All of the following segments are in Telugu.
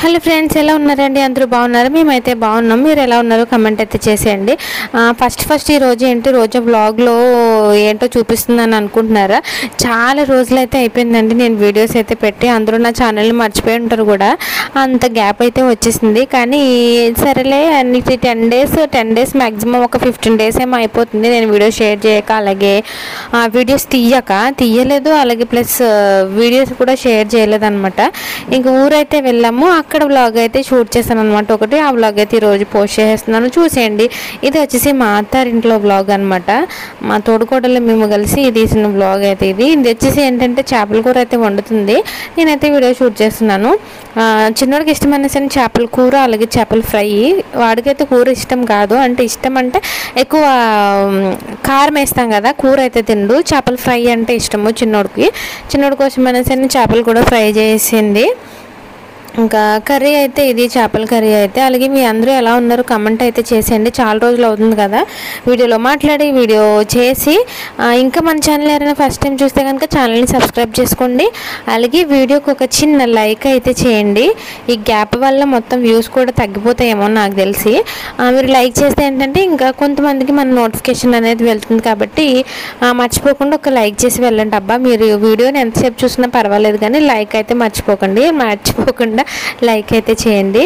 హలో ఫ్రెండ్స్, ఎలా ఉన్నారండి? అందరూ బాగున్నారు? మేమైతే బాగున్నాం. మీరు ఎలా ఉన్నారో కమెంట్ అయితే చేసేయండి. ఫస్ట్ ఈ రోజు ఏంటి, రోజు బ్లాగ్లో ఏంటో చూపిస్తుందని అనుకుంటున్నారా? చాలా రోజులు అయితే అయిపోయిందండి నేను వీడియోస్ అయితే పెట్టి. అందరూ నా ఛానల్ని మర్చిపోయి ఉంటారు కూడా, అంత గ్యాప్ అయితే వచ్చేసింది. కానీ సరేలే, అన్నిటి 10 డేస్ మ్యాక్సిమం ఒక 15 డేస్ ఏమో అయిపోతుంది నేను వీడియో షేర్ చేయక, అలాగే వీడియోస్ తీయలేదు, అలాగే ప్లస్ వీడియోస్ కూడా షేర్ చేయలేదు అనమాట. ఇంక ఊరైతే వెళ్ళాము, అక్కడ వ్లాగ్ అయితే షూట్ చేస్తాను అనమాట. ఒకటి ఆ వ్లాగ్ అయితే ఈరోజు పోస్ట్ చేస్తున్నాను, చూసేయండి. ఇది వచ్చేసి మా అత్తారింట్లో వ్లాగ్ అనమాట. మా తోడుకోడలు మేము కలిసి తీసిన వ్లాగ్ అయితే ఇది వచ్చేసి ఏంటంటే చేపల కూర అయితే వండుతుంది. నేనైతే వీడియో షూట్ చేస్తున్నాను. చిన్నోడికి ఇష్టమైన సరే చేపల కూర, అలాగే చేపల ఫ్రై. వాడికైతే కూర ఇష్టం కాదు, అంటే ఇష్టం అంటే ఎక్కువ కారం వేస్తాం కదా, కూర అయితే తిండు. చేపల ఫ్రై అంటే ఇష్టము చిన్నోడి కోసం అనేసి చేపలు కూడా ఫ్రై చేసింది. ఇంకా కర్రీ అయితే ఇది చేపల కర్రీ అయితే. అలాగే మీ అందరూ ఎలా ఉన్నారు కమెంట్ అయితే చేసేయండి. చాలా రోజులు అవుతుంది కదా వీడియోలో మాట్లాడి, వీడియో చేసి. ఇంకా మన ఛానల్ ఎవరైనా ఫస్ట్ టైం చూస్తే కనుక ఛానల్ని సబ్స్క్రైబ్ చేసుకోండి. అలాగే వీడియోకి ఒక చిన్న లైక్ అయితే చేయండి. ఈ గ్యాప్ వల్ల మొత్తం వ్యూస్ కూడా తగ్గిపోతాయేమో నాకు తెలిసి. మీరు లైక్ చేస్తే ఏంటంటే ఇంకా కొంతమందికి మన నోటిఫికేషన్ అనేది వెళ్తుంది కాబట్టి మర్చిపోకుండా ఒక లైక్ చేసి వెళ్ళండి. అబ్బా, మీరు వీడియోని ఎంతసేపు చూసినా పర్వాలేదు కానీ లైక్ అయితే మర్చిపోకుండా లైక్ అయితే చేయండి.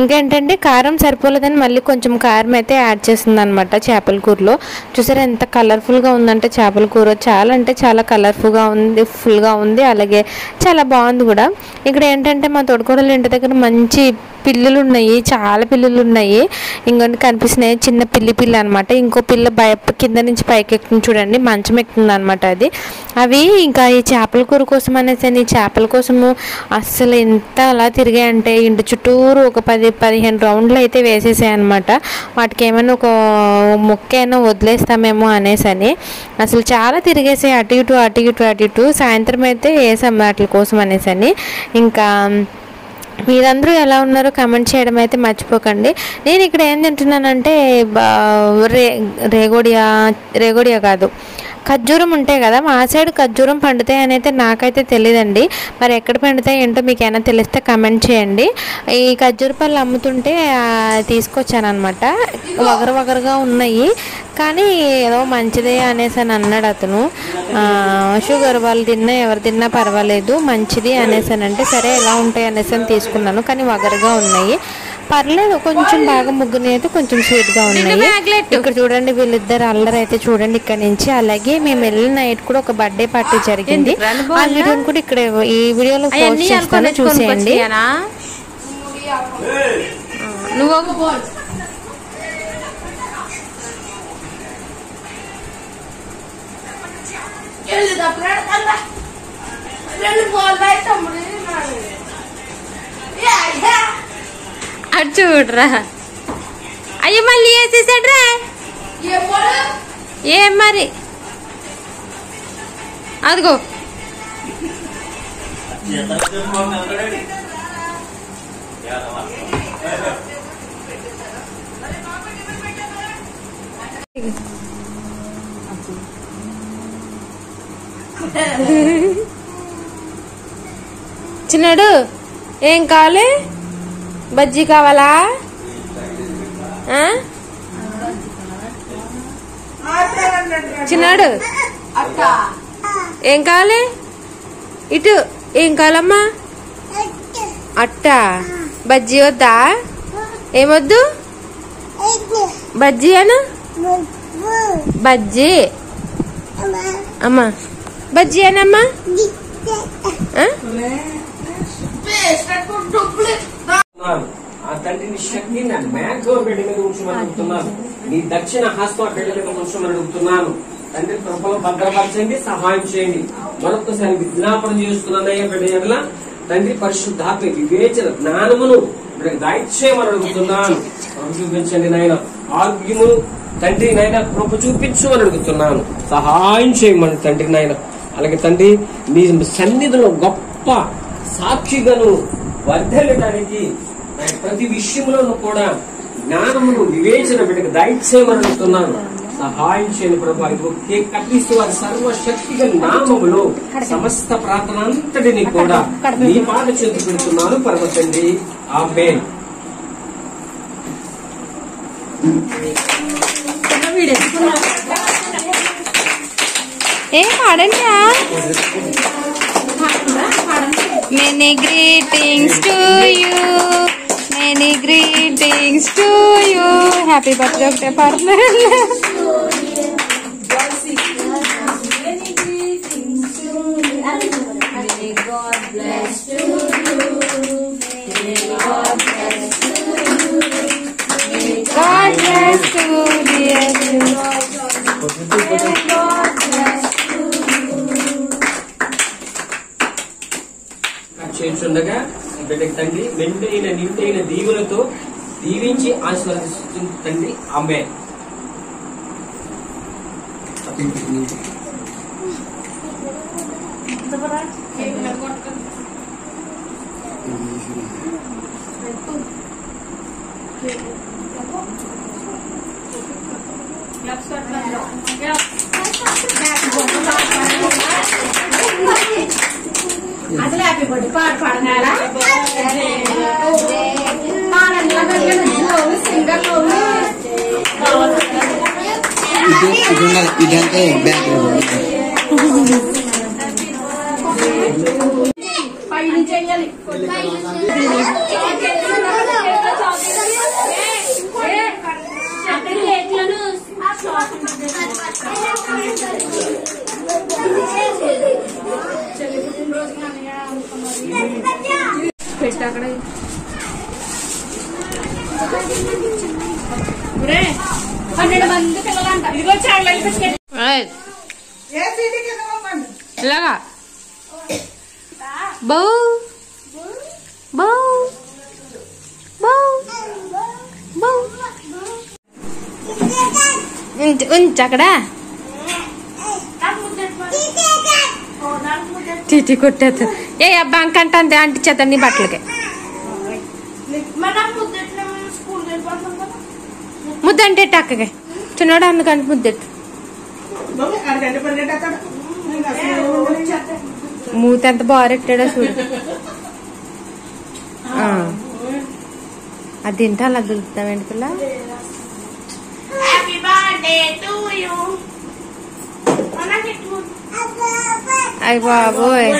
ఇంకేంటంటే కారం సరిపోలేదని మళ్ళీ కొంచెం కారం అయితే యాడ్ చేస్తుంది అనమాట చేపల కూరలో. చూసారా ఎంత కలర్ఫుల్గా ఉందంటే చేపల కూర, చాలా అంటే చాలా కలర్ఫుల్గా ఉంది, ఫుల్గా ఉంది, అలాగే చాలా బాగుంది కూడా. ఇక్కడ ఏంటంటే మా తోడుకోడలు ఇంటి దగ్గర మంచి పిల్లులు ఉన్నాయి, చాలా పిల్లులు ఉన్నాయి. ఇంకొన్ని కనిపిస్తున్నాయి, చిన్న పిల్ల అనమాట. ఇంకో పిల్ల కింద నుంచి పైకి ఎక్కుతుంది చూడండి, మంచం ఎక్కుతుంది అనమాట అది. అవి ఇంకా ఈ చేపల కూర కోసం అనేసి ఈ చేపల కోసము అస్సలు ఎంత అలా తిరిగాయంటే ఇంటి చుట్టూరు ఒక 10-15 రౌండ్లు అయితే వేసేసాయి అనమాట. వాటికి ఏమైనా ఒక మొక్క అయినా వదిలేస్తామేమో అనేసి అసలు చాలా తిరిగేసాయి, అటు ఇటు. సాయంత్రం అయితే వేసాం వాటి కోసం అనేసి. ఇంకా మీరందరూ ఎలా ఉన్నారో కమెంట్ చేయడం అయితే మర్చిపోకండి. నేను ఇక్కడ ఏం తింటున్నానంటే రేగోడియా కాదు, ఖర్జూరం ఉంటాయి కదా, మా సైడ్ ఖర్జూరం పండుతాయి అని అయితే నాకైతే తెలియదండి. మరి ఎక్కడ పండుతాయి ఏంటో మీకు ఏమైనా తెలిస్తే కమెంట్ చేయండి. ఈ ఖర్జూర పళ్ళు అమ్ముతుంటే తీసుకొచ్చాను అనమాట. వగరగా ఉన్నాయి కానీ ఏదో మంచిదే అనేసి అని అన్నాడు అతను. షుగర్ వాళ్ళు తిన్నా ఎవరు తిన్నా పర్వాలేదు, మంచిది అనేసి అంటే సరే ఎలా ఉంటాయి అనేసి అని తీసుకున్నాను. కానీ వగరగా ఉన్నాయి, పర్లేదు, కొంచెం బాగా ముగ్గుని అయితే కొంచెం స్వీట్గా ఉన్నాయి. ఇక్కడ చూడండి వీళ్ళిద్దరు అల్లరి అయితే చూడండి ఇక్కడ నుంచి. అలాగే మేము వెళ్ళిన నైట్ కూడా ఒక బర్త్డే పార్టీ జరిగింది, ఆ వీడియోని కూడా ఇక్కడ ఈ వీడియోలో పోస్ట్ చేస్తాను, చూసేయండి. అటు చూడరా, అయ్యో మళ్ళీ వేసేసాడ్రా. ఏం మరి అదిగో చిన్నాడు ఏం కావాలి? బజ్జీ కావాలా? చిన్నాడు ఏం కావాలి? ఇటు ఏం కావాలమ్మా? అట్ట బజ్జీ వద్దా? ఏమొద్దు? బజ్జీ అను, బజ్జీ అమ్మా, బజ్జీ అనమ్మా. ఆ తండ్రిని శక్తిని మ్యాక్సిమం బిడ్డ మీద ఉంచమని అడుగుతున్నాను. నీ దక్షిణ హస్తం బిడ్డ మీద ఉంచమని అడుగుతున్నాను. తండ్రి కృపలో భద్రపరచండి, సహాయం చేయండి. మరొకసారి విజ్ఞాపన చేస్తున్నానయ్యా బిడ్డ ఎడల తండ్రి పరిశుద్ధాత్మ వివేచన జ్ఞానమును బిడ్డకు దయచేయమని అడుగుతున్నాను. కృప చూపించండి నాయన, ఆరోగ్యమును తండ్రి నాయన కృప చూపించు అని అడుగుతున్నాను. సహాయం చేయమని తండ్రి నాయన. అలాగే తండ్రి మీ సన్నిధిలో గొప్ప సాక్షిగాను వర్ధిల్లడానికి ప్రతి విషయంలోనూ కూడా జ్ఞానమును వివేచన బిడ్డకు దయచేయమని అడుగుతున్నాను. సహాయం చేయండి ప్రభా. ఇదిగో కేక్ కట్టిస్తూ వారి సర్వశక్తిగా నామములో సమస్త ప్రార్థన అంతటిని కూడా నీ పాద చెంది పెడుతున్నాను పరమ తండ్రి. ఆమేన్. ఏ పాడండి. Many greetings to you. Many greetings to you. Happy birthday, Dr. Partner. May God bless to you. May God bless to you. May God bless to dear you. God bless to చేయించుండగా బిడ్డకి తండ్రి మెండైన నిండైన దీవులతో దీవించి ఆశీర్వదిస్తుంది తండ్రి. ఆమేన్. అసలు హ్యాపీ బర్త్డే పాట పాడనారా? సింగర్ ఇదంతా బ్యాగ్ పైన చెయ్యాలి. అక్కడ 12 మంది పిల్లలంట. ఇదిగో చాక్లెట్ బిస్కెట్. ఇలాగా బౌ బౌ బౌ బౌ ఉంచు అక్కడ. టీటీ కొట్టేది. ఏ అబ్బా అంకంటే అంతే అంటించేద్దాం నీ బట్టలకి. ముద్దంటే అక్కకి చిన్నోడు అందుకంటే ముద్దెట్టు. మూత ఎంత బారెట్టాడో చూడు. అది తింటే అలా దులుపుతామేంటి పిల్ల. అయ్య బాబోయ్.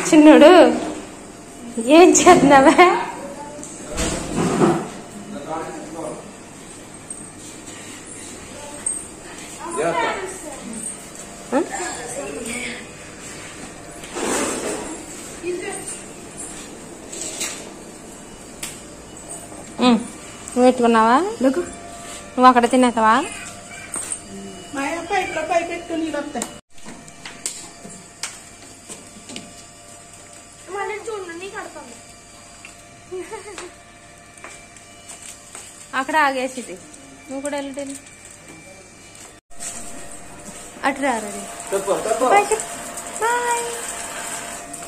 చిన్నోడు ఏం చేస్తున్నావా? నువ్వు పెట్టుకున్నావా? నువ్వు అక్కడ తినేసావా? అక్కడ ఆగేసి నువ్వు కూడా వెళ్ళి అటు రారీ.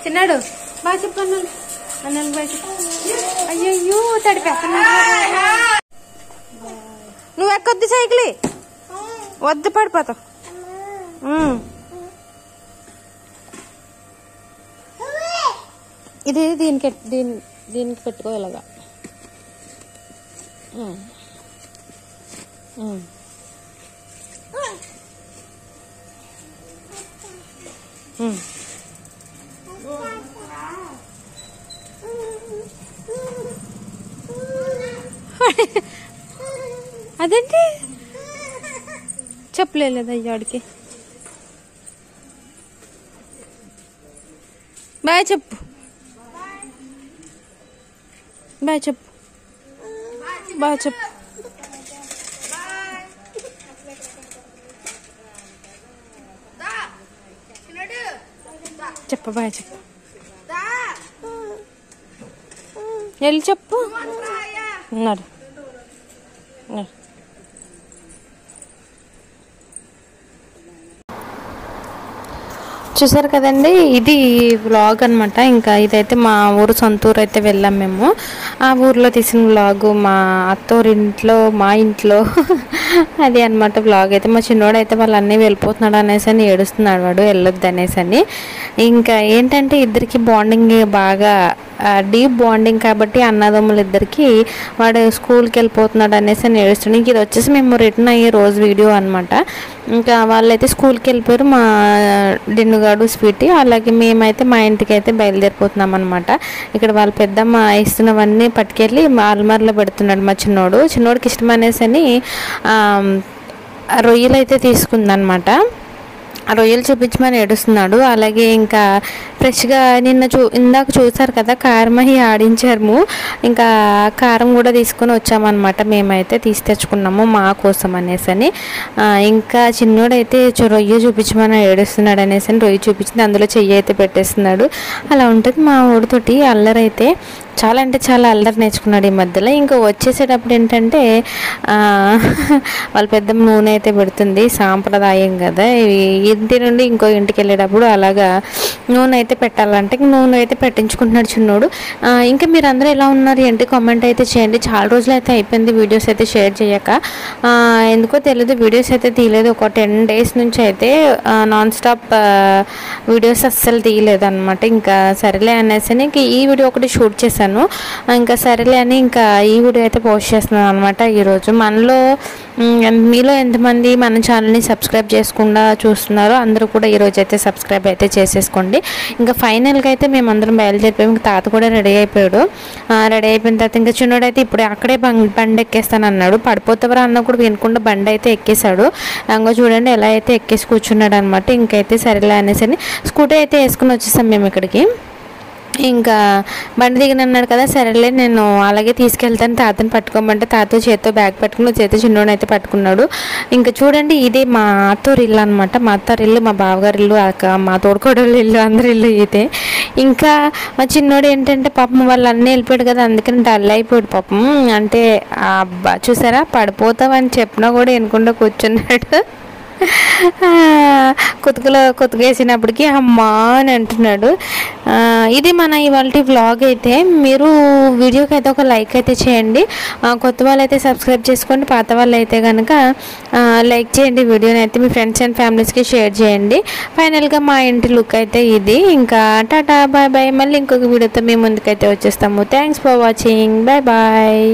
చిన్నాడు బాగా చెప్పు అన్నాను. అన్నాను బాగా చెప్పు. అయ్యో తడిపేస్తున్నా. నువ్వు ఎక్కొద్దు సైకిల్, వద్దు పడిపోతావు. ఇది దీనికి పెట్టుకో ఇలాగా. అదేంటి చెప్పలేదు అయ్యాడికి. బాయ్ చెప్పు, బాయ్ చెప్పు, బాయ్ చెప్పు. చెప్పు బాయ్ చెప్పు, వెళ్ళి చెప్పు. ఉన్నాడు. చూసారు కదండి, ఇది వ్లాగ్ అనమాట. ఇంకా ఇదైతే మా ఊరు, సొంత ఊరు అయితే వెళ్ళాం మేము. ఆ ఊర్లో తీసిన వ్లాగు, మా అత్తోరింట్లో, మా ఇంట్లో అది అనమాట వ్లాగ్ అయితే. మా చిన్నోడు అయితే వాళ్ళు అన్నీ వెళ్ళిపోతున్నాడు అనేసి అని ఏడుస్తున్నాడు, వాడు వెళ్ళొద్దు అనేసి అని. ఇంకా ఏంటంటే ఇద్దరికి బాండింగ్ బాగా డీప్ బాండింగ్ కాబట్టి అన్నదమ్ములు ఇద్దరికి, వాడు స్కూల్కి వెళ్ళిపోతున్నాడు అనేసి అని ఏడుస్తున్నాడు. ఇంక ఇది వచ్చేసి మేము రిటర్న్ అయ్యే రోజు వీడియో అనమాట. ఇంకా వాళ్ళైతే స్కూల్కి వెళ్ళిపోయారు, మా డిన్నుగాడు స్వీటీ. అలాగే మేమైతే మా ఇంటికి అయితే బయలుదేరిపోతున్నాం అనమాట. ఇక్కడ వాళ్ళ పెద్దమ్మ ఇస్తున్నవన్నీ పట్టుకెళ్ళి అల్మార్లో పెడుతున్నాడు మా చిన్నోడికి ఇష్టం అనేసి అని రొయ్యలు అయితే తీసుకుందనమాట. ఆ రొయ్యలు చూపించమని ఏడుస్తున్నాడు. అలాగే ఇంకా ఫ్రెష్గా ఇందాక చూసారు కదా, కారం అవి ఆడించాము. ఇంకా కారం కూడా తీసుకొని వచ్చామన్నమాట. మేమైతే తీసి తెచ్చుకున్నాము మా కోసం అనేసి అని. ఇంకా చిన్నోడైతే రొయ్య చూపించమని ఏడుస్తున్నాడు అనేసి అని రొయ్య చూపించింది, అందులో చెయ్యి అయితే పెట్టేస్తున్నాడు. అలా ఉంటుంది మా ఊడితోటి. అల్లరైతే చాలా అంటే చాలా అల్లరి నేర్చుకున్నాడు ఈ మధ్యలో. ఇంకా వచ్చేసేటప్పుడు ఏంటంటే వాళ్ళ పెద్ద నూనె అయితే పెడుతుంది, సాంప్రదాయం కదా. ఇంటి నుండి ఇంకో ఇంటికి వెళ్ళేటప్పుడు అలాగా నూనె అయితే పెట్టాలంటే నూనె అయితే పెట్టించుకుంటున్నాడు చిన్నోడు. ఇంకా మీరు అందరూ ఎలా ఉన్నారు ఏంటి కామెంట్ అయితే చేయండి. చాలా రోజులు అయితే అయిపోయింది వీడియోస్ అయితే షేర్ చేయక, ఎందుకో తెలియదు వీడియోస్ అయితే తీయలేదు. ఒక 10 days నుంచి అయితే నాన్ స్టాప్ వీడియోస్ అస్సలు తీయలేదు అనమాట. ఇంకా సరేలే అనేసి ఇంక ఈ వీడియో ఒకటి షూట్ చేశాను. ఇంకా సరేలే అని ఇంకా ఈ వీడియో అయితే పోస్ట్ చేస్తున్నాను అనమాట ఈరోజు. మీలో ఎంతమంది మన ఛానల్ని సబ్స్క్రైబ్ చేసుకుండా చూస్తున్నారో అందరూ కూడా ఈరోజు అయితే సబ్స్క్రైబ్ అయితే చేసేసుకోండి. ఇంకా ఫైనల్గా అయితే మేమందరం బయలుదేరిపోయాము. ఇంకా తాత కూడా రెడీ అయిపోయాడు. రెడీ అయిపోయిన తర్వాత ఇంకా చిన్నోడైతే ఇప్పుడే అక్కడే బండి ఎక్కేస్తాను అన్నాడు. పడిపోతావరా అన్న కూడా వినకుండా బండి అయితే ఎక్కేశాడు. ఇంకా చూడండి ఎలా అయితే ఎక్కేసి కూర్చున్నాడు అనమాట. ఇంకైతే సరేలే అనేసి స్కూటీ అయితే వేసుకుని వచ్చేసాం మేము ఇక్కడికి. ఇంకా బండి దిగనన్నాడు కదా, సరేలే నేను అలాగే తీసుకెళ్తాను తాతని పట్టుకోమంటే తాత చేత్తో బ్యాగ్ పట్టుకుని చేత చిన్నోడు అయితే పట్టుకున్నాడు. ఇంకా చూడండి ఇది మా అత్తోరు ఇల్లు అనమాట. మా అత్తారు ఇల్లు, మా బావగారి ఇల్లు, మా తోడుకోడళ్ళ ఇల్లు, అందరి ఇల్లు ఇదే. ఇంకా మా చిన్నోడు ఏంటంటే పాపం వాళ్ళు అన్నీ వెళ్ళిపోయాడు కదా, అందుకని డల్ అయిపోయాడు పాపం. అంటే అబ్బా చూసారా, పడిపోతావని చెప్పినా కూడా వినకుండా కూర్చున్నాడు. కొతుకేసినప్పటికీ అమ్మా అని అంటున్నాడు. ఇది మన ఇవాళ వ్లాగ్ అయితే. మీరు వీడియోకి అయితే ఒక లైక్ అయితే చేయండి. కొత్త వాళ్ళు అయితే సబ్స్క్రైబ్ చేసుకోండి, పాత వాళ్ళు అయితే కనుక లైక్ చేయండి. వీడియోని అయితే మీ ఫ్రెండ్స్ అండ్ ఫ్యామిలీస్కి షేర్ చేయండి. ఫైనల్గా మా ఇంటి లుక్ అయితే ఇది. ఇంకా టాటా బాయ్ బాయ్. మళ్ళీ ఇంకొక వీడియోతో మీ ముందుకైతే వచ్చేస్తాము. Thanks for watching. Bye bye.